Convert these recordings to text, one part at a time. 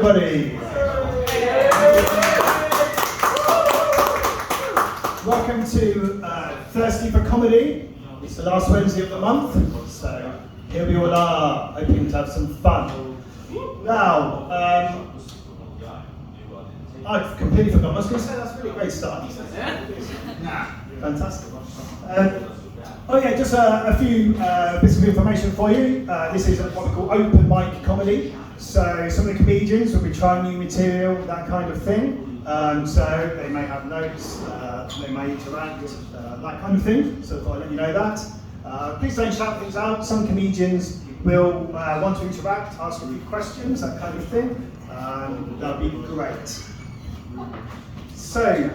Everybody. Welcome to Thirsty for Comedy. It's the last Wednesday of the month, so here we all are, hoping to have some fun. Now, I've completely forgotten. I was going to say that's a really great start. Fantastic. Just a few bits of information for you. This is what we call open mic comedy. So some of the comedians will be trying new material, that kind of thing. So they may have notes, they may interact, that kind of thing. So I thought I'd let you know that. Please don't shout things out. Some comedians will want to interact, ask a few questions, that kind of thing. That'll be great. So,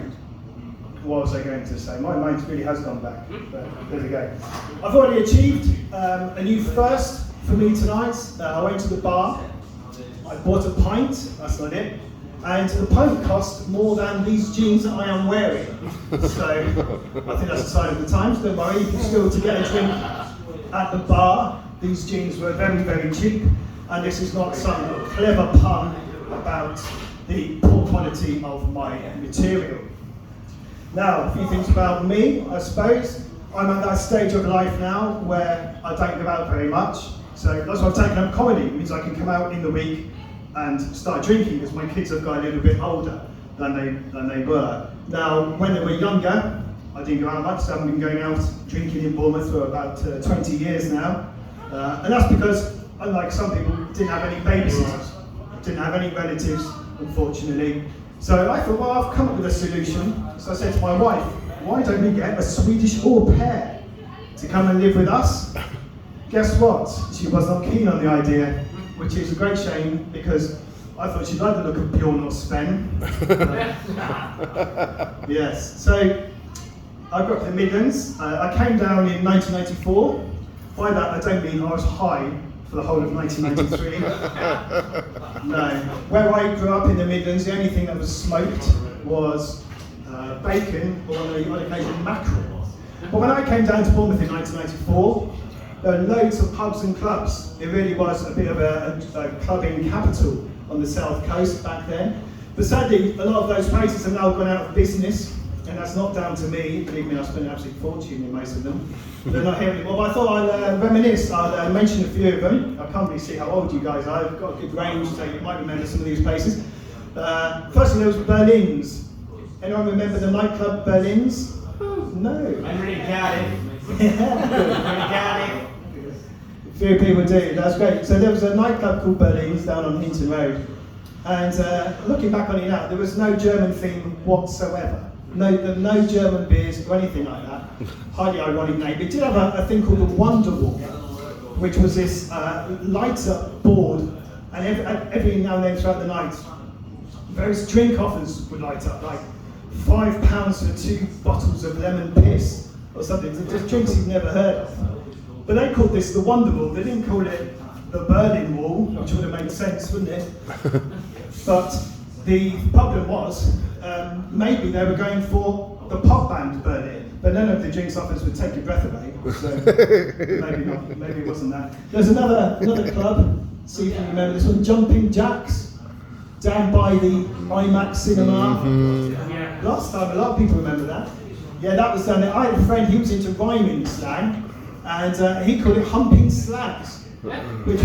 what was I going to say? My mind really has gone back, but there we go. I've already achieved a new first for me tonight. I went to the bar, I bought a pint, that's not it, and the pint cost more than these jeans that I am wearing. So, I think that's a sign of the times, don't worry, you can still to get a drink at the bar. These jeans were very, very cheap, and this is not some clever pun about the poor quality of my material. Now, a few things about me, I suppose. I'm at that stage of life now where I don't go out very much. So that's why I've taken up comedy. It means I can come out in the week and start drinking because my kids have got a little bit older than they were. Now, when they were younger, I didn't go out much, so I haven't been going out drinking in Bournemouth for about 20 years now. And that's because, unlike some people, didn't have any babysitters, didn't have any relatives, unfortunately. So I thought, well, I've come up with a solution. So I said to my wife, why don't we get a Swedish au pair to come and live with us? Guess what? She was not keen on the idea, which is a great shame because I thought she'd like the look of Bjorn or Sven. Yes, so I grew up in the Midlands. I came down in 1994. By that, I don't mean I was high for the whole of 1993. No. Where I grew up in the Midlands, the only thing that was smoked was bacon or on occasion mackerel. But when I came down to Bournemouth in 1994, there were loads of pubs and clubs. It really was a bit of a clubbing capital on the south coast back then. But sadly, a lot of those places have now gone out of business. And that's not down to me, believe me, I spent an absolute fortune in most of them. They're not here anymore, but I thought I'd reminisce, I'd mention a few of them. I can't really see how old you guys are, I've got a good range, so you might remember some of these places. Firstly, there was Berlin's. Anyone remember the nightclub Berlin's? No. I'm really Cardiff. Yeah. A few people do, that's great. So there was a nightclub called Berlin's down on Hinton Road. And looking back on it now, there was no German theme whatsoever. No German beers or anything like that. Highly ironic name. It did have a thing called the Wonder Wall, which was this light-up board, and every now and then throughout the night, various drink offers would light up, like £5 for 2 bottles of lemon piss or something. Just drinks you've never heard of. But they called this the Wonder Wall. They didn't call it the Berlin Wall, which would have made sense, wouldn't it? But the problem was, maybe they were going for the pop band Berlin, but none of the drinks offers would take your breath away, so maybe not, maybe it wasn't that. There's another club, see if you remember this one, Jumping Jacks, down by the IMAX cinema. Yeah. Last time, a lot of people remember that. Yeah, that was down there. I had a friend, he was into rhyming slang, and he called it humping slags, which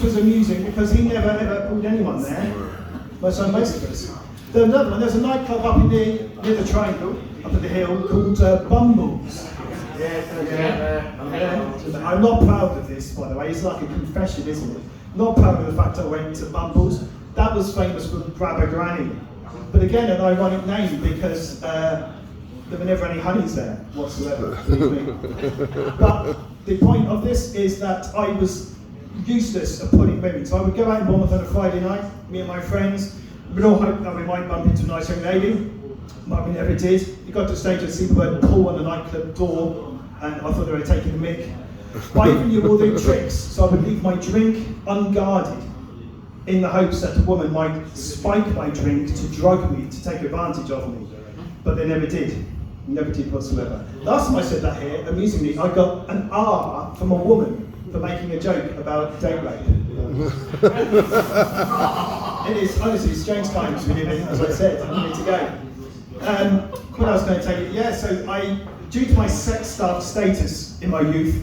was amusing because he never ever called anyone there. Most of us. There's another one. There's a nightclub up near the Triangle, up at the hill, called Bumbles. Yeah. I'm not proud of this, by the way. It's like a confession, isn't it? Not proud of the fact I went to Bumbles. That was famous for Grab a Granny. But again, an ironic name because there were never any honeys there whatsoever. But the point of this is that I was useless at pulling women. So I would go out in Bournemouth on a Friday night, me and my friends. We'd all hope that we might bump into a nice young lady, but we never did. You got to the stage of seeing the word pull on the nightclub door, and I thought they were taking a mick. But I even knew all the tricks, so I would leave my drink unguarded in the hopes that a woman might spike my drink to drug me, to take advantage of me. But they never did. Never did whatsoever. Last time I said that here, amusingly, I got an R from a woman for making a joke about date rape. It is honestly strange times we live in, as I said. I need to go. What I was going to tell you, yeah, so due to my sex-starved status in my youth,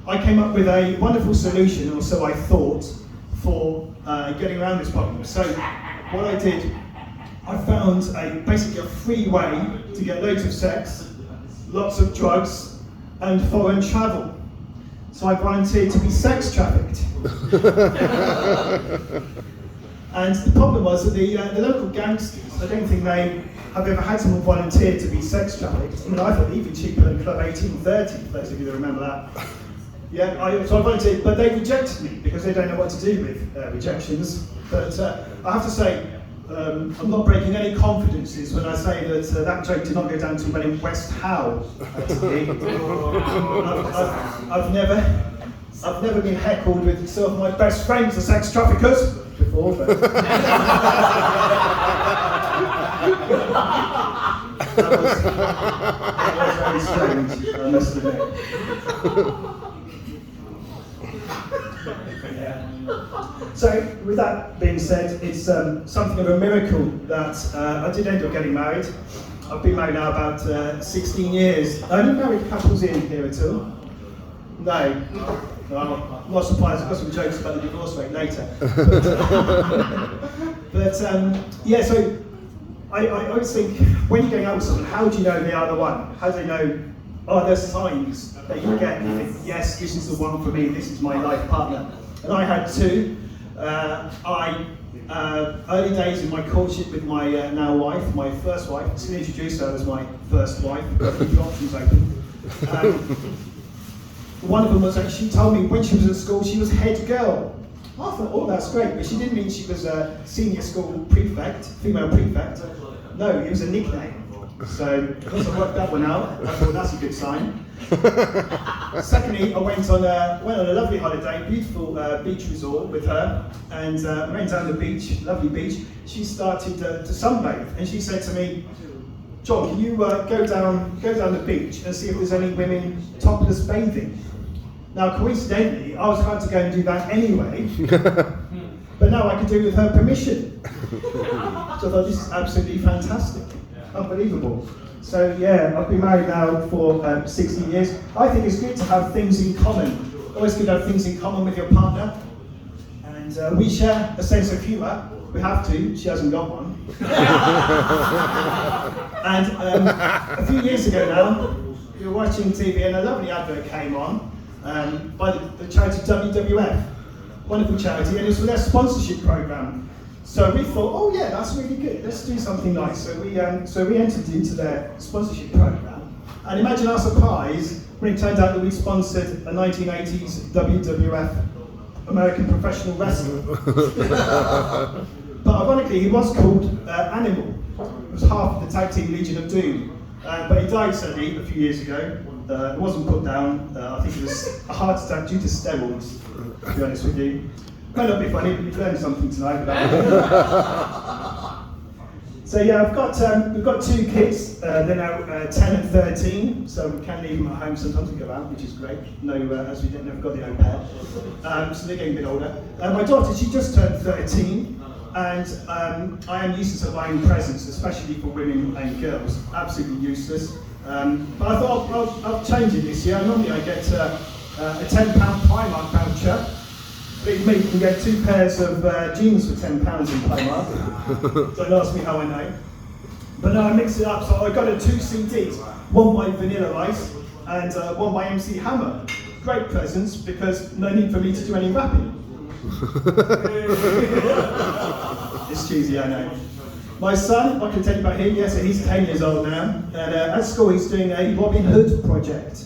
I came up with a wonderful solution, or so I thought, for getting around this problem. So what I did, I found basically a free way to get loads of sex, lots of drugs, and foreign travel. So I volunteered to be sex trafficked. And the problem was that the local gangsters, I don't think they have ever had someone volunteer to be sex trafficked. I mean, I thought even cheaper than Club 1830, for those of you that remember that. Yeah, so I volunteered, but they rejected me because they don't know what to do with rejections. But I have to say, I'm not breaking any confidences when I say that that joke did not go down too well in West Howe. I've never been heckled with some of my best friends are sex traffickers before, but that was very strange, I must admit. Yeah. So, with that being said, it's something of a miracle that I did end up getting married. I've been married now about 16 years. Are any married couples in here at all? No. Well, I'm not surprised. I've got some jokes about the divorce rate later. But yeah, so I always think, when you're going out with someone, how do you know they are the one? How do they know, are there signs that you get, and you think, yes, this is the one for me, this is my life partner? And I had two. Early days in my courtship with my now wife, my first wife, I still introduced her as my first wife, got the options open. One of them was that she told me when she was at school she was head girl. I thought, oh, that's great, but she didn't mean she was a senior school prefect, female prefect. No, it was a nickname. So once I worked that one out, I thought that's a good sign. Secondly, I went on a lovely holiday, beautiful beach resort with her, and went down the beach, lovely beach. She started to sunbathe, and she said to me, John, can you go down the beach and see if there's any women topless bathing? Now, coincidentally, I was about to go and do that anyway, but now I could do it with her permission. So I thought, this is absolutely fantastic, unbelievable. So yeah, I've been married now for 16 years. I think it's good to have things in common. Always good to have things in common with your partner. And we share a sense of humour. We have to, she hasn't got one. And a few years ago now, we were watching TV and a lovely advert came on by the charity WWF, wonderful charity, and it was for their sponsorship programme. So we thought, oh yeah, that's really good, let's do something nice. So we entered into their sponsorship programme. And imagine our surprise when it turned out that we sponsored a 1980s WWF American professional wrestler. But ironically, he was called Animal. It was half of the tag team Legion of Doom. But he died sadly a few years ago. It wasn't put down. I think it was a heart attack due to steroids, to be honest with you. Might not be funny, but you've learned something tonight. So yeah, we've got two kids. They're now 10 and 13, so we can leave them at home sometimes and go out, which is great. No, as we never got the au pair. So they're getting a bit older. My daughter, she just turned 13. And I am useless at buying presents, especially for women and girls. Absolutely useless. But I thought I'll change it this year. Normally I get a £10 Primark voucher. Believe me, you can get 2 pairs of jeans for £10 in Primark. Don't ask me how I know. But no, I mixed it up. So I got 2 CDs. One by Vanilla Ice and one by MC Hammer. Great presents because no need for me to do any rapping. It's cheesy, I know. My son, I can tell you about him, yes, he's 10 years old now, and at school he's doing a Robin Hood project.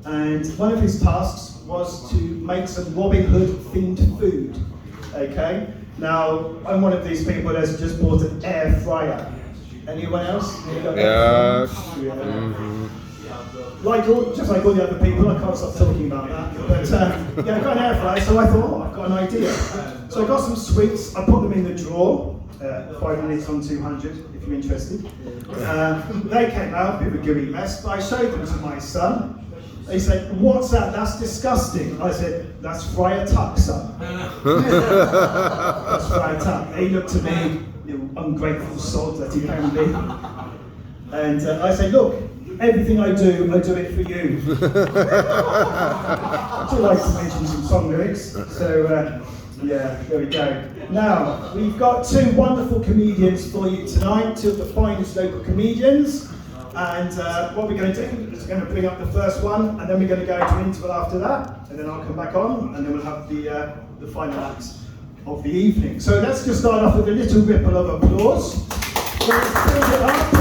And one of his tasks was to make some Robin Hood themed food, okay? Now, I'm one of these people that's just bought an air fryer. Anyone else? Yeah. Just like all the other people, I can't stop talking about that. But yeah, I've got an air fryer, so I thought, oh, I've got an idea. So I got some sweets, I put them in the drawer, 5 minutes on 200, if you're interested. They came out, a bit of a gooey mess, but I showed them to my son, He said, what's that? That's disgusting. I said, that's Friar Tuck, son. That's Friar Tuck. He looked at me, you ungrateful sod that he can be. And I said, look, everything I do it for you. I do like to mention some song lyrics. So, yeah, there we go. Now, we've got two wonderful comedians for you tonight, two of the finest local comedians. And what we're going to do is we're going to bring up the first one, and then we're going to go into an interval after that, and then I'll come back on, and then we'll have the final act of the evening. So let's just start off with a little ripple of applause. Let's build it up.